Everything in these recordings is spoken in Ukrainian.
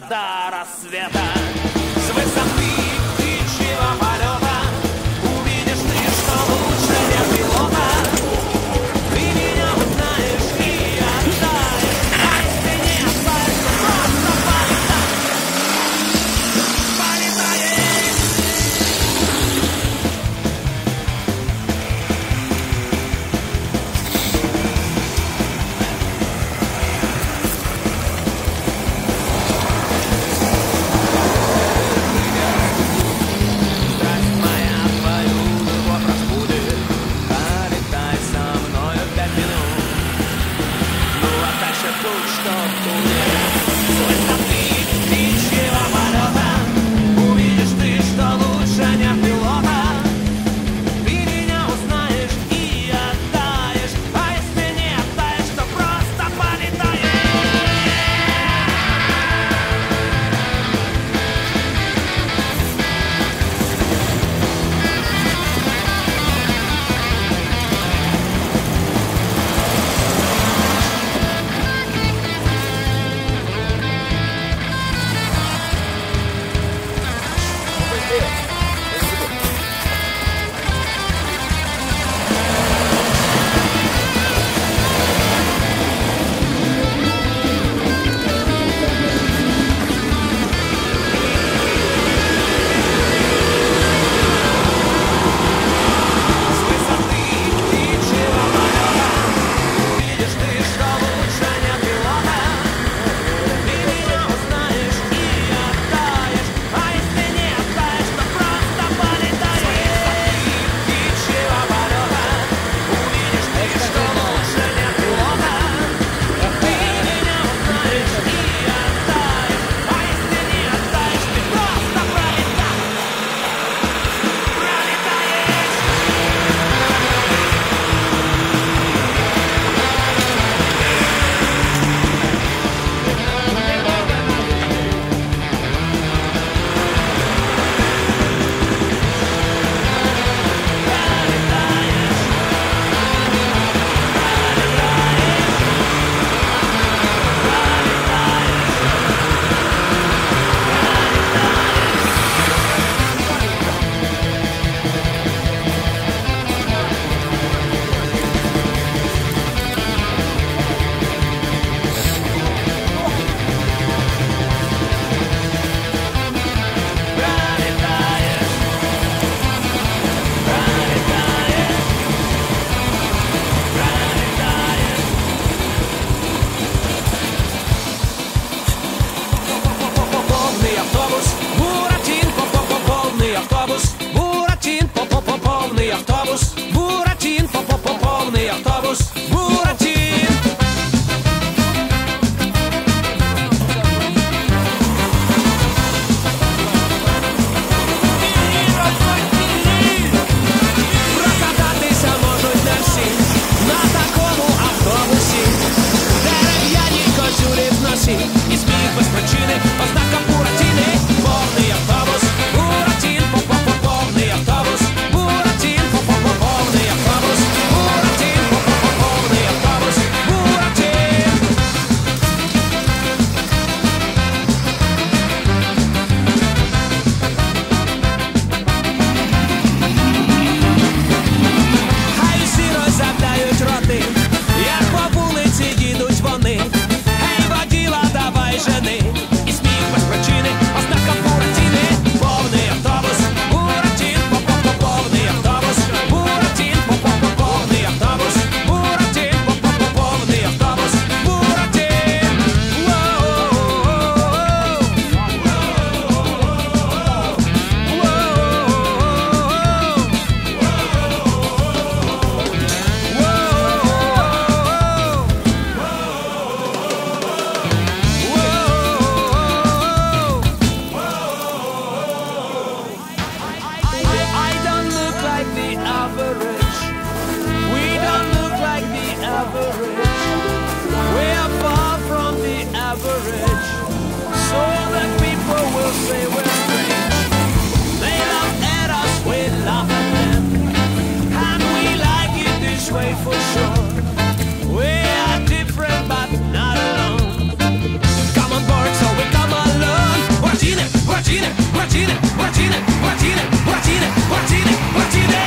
До рассвета с высоты птичьего полета увидишь ты, что лучше нет пилота. Ты меня узнаешь и оттаешь, а если не оставишь, то просто полетаешь. average, so that people will say we're strange. They laugh at us, we laugh at them, and we like it this way for sure. We are different but not alone. Come on board, so we come alone. Martine, Martine, Martine, Martine, Martine, Martine, Martine, Martine.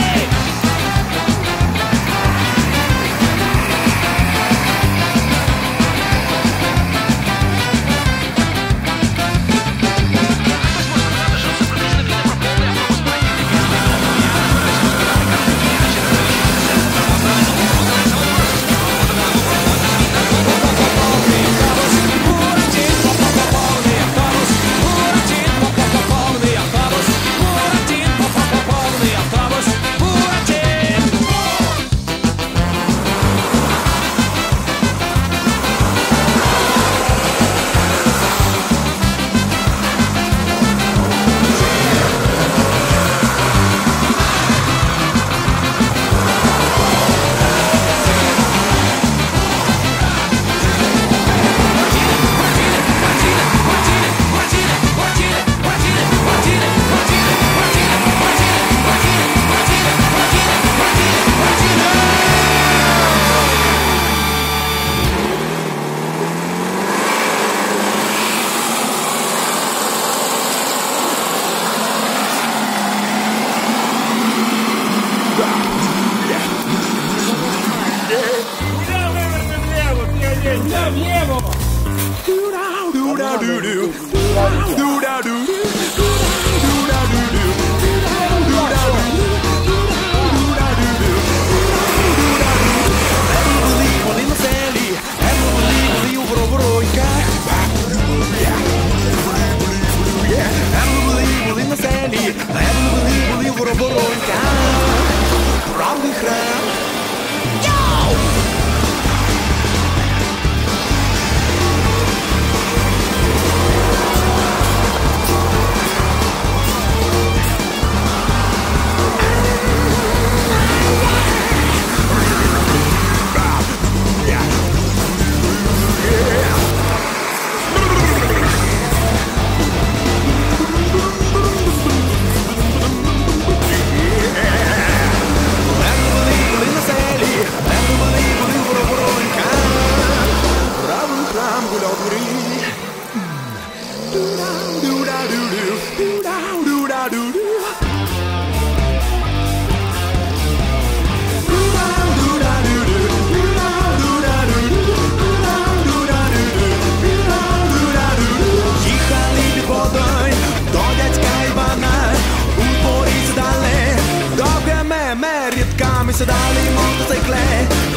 Сідали мотоцикли,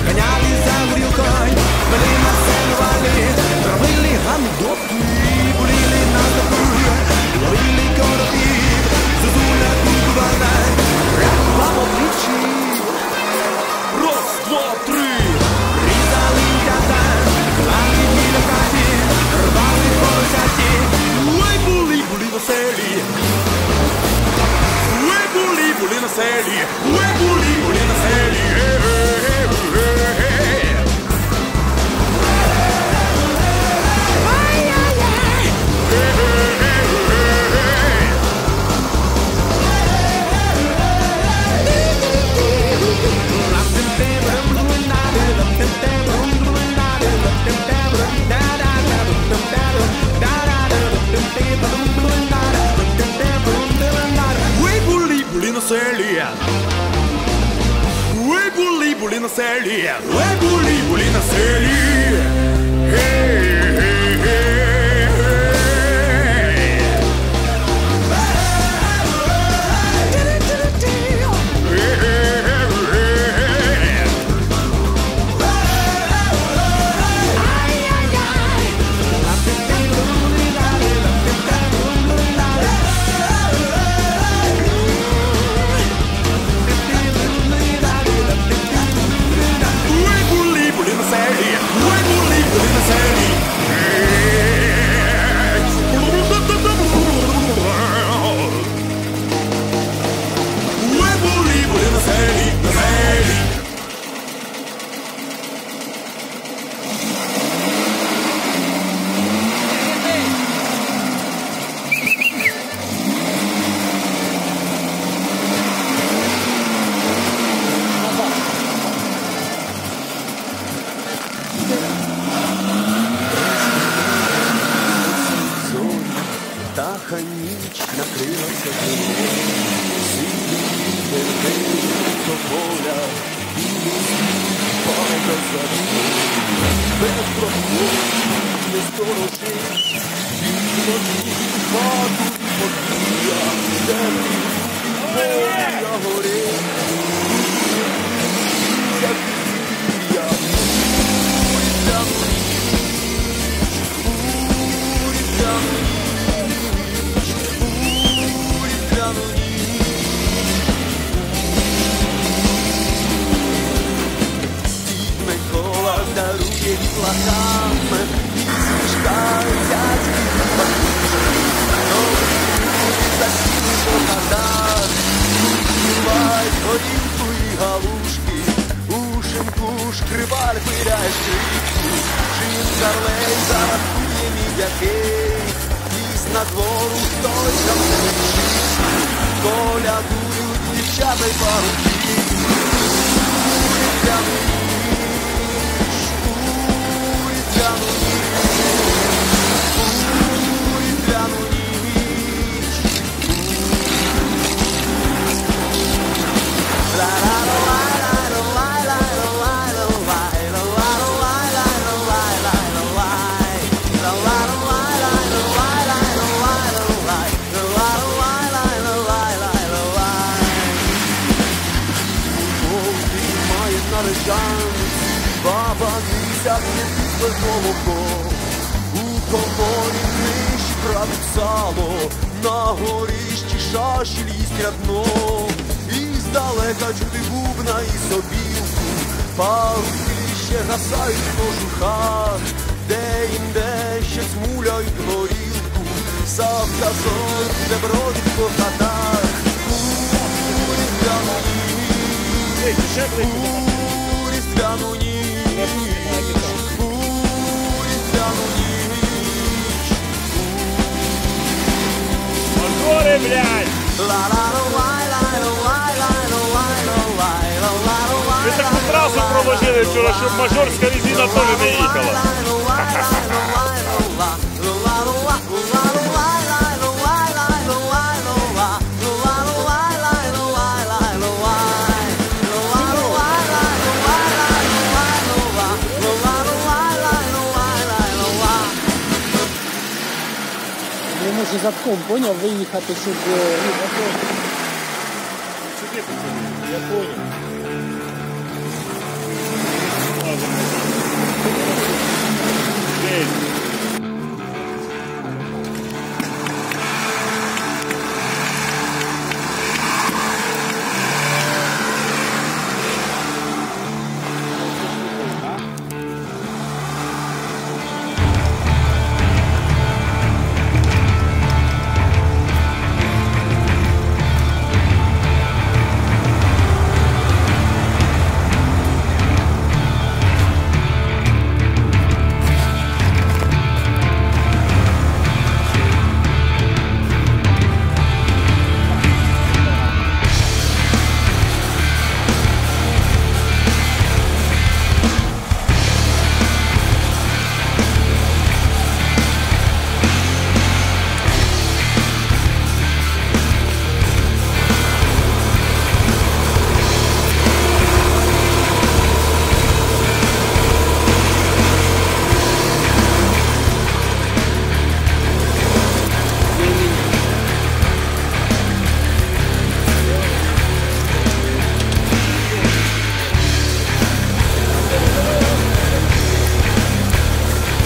ганяли за горілкою, вели на сцену вали, травили гандоки, боліли на стопу, ловили коробів, зозуля кукувала, рятував обличчі. Раз, два, три, різали м'ята, клали біля хаті, рвали поросяті, ой, були веселі. Були на селі, ой, були на селі, ай-яй-яй. Були на селі, ой, були на селі, поля, палка забув, без проходу не сторожить, відночі хату і подвір'я, де поля горить, як вір'я, урідяну ніч, урідяну ніч, урідяну ніч. Микола дарує дітлахам, і свічка цяцьких пахучки, новий засіли по хатах, співають горілку і галушки, у шинку шкриваль пиляє скрипку, жінка лейза рахує мідякей, із надвору хтось там сидить, колядують дівчата й парубки, урідяну ніч, урідяну ніч, баба місяць не під молоко, у коморі книжі крадуть сало, на горищі шашіль їсть рядно, і здалека чути бубна і собілку, парубки ще гасають в кожухах, де-інде ще смуляють горілку, Савка сон, де бродить по хатах, уріздяну ніч, уріздяну ніч, уріздяну ніч. Мажори, блядь! Ви таку трасу проложили вчора, щоб мажорська резина теж не їхала. Не може задком, поняв, виїхати, щоб... Сюди, пацани, я понял. Здесь.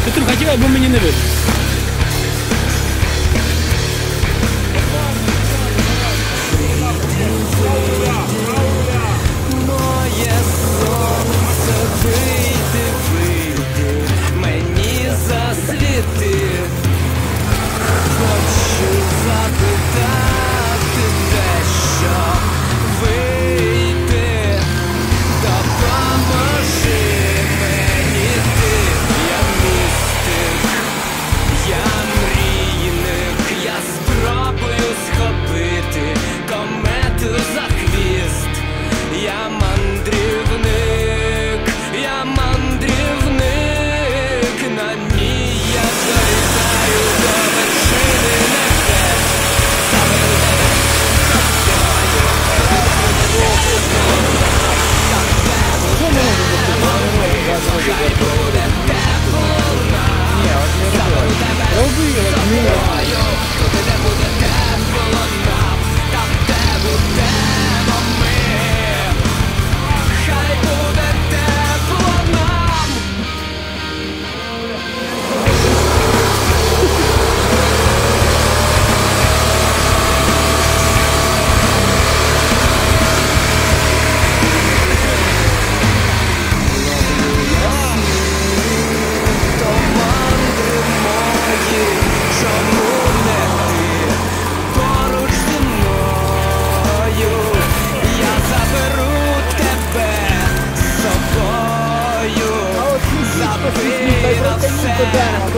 Петруха, дівай, бо мені не видно. Моє сонце, вийди, вийди, мені засвіти. Хочу запитати дещо, вийди, допоможи мені ти, я містик.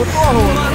до того.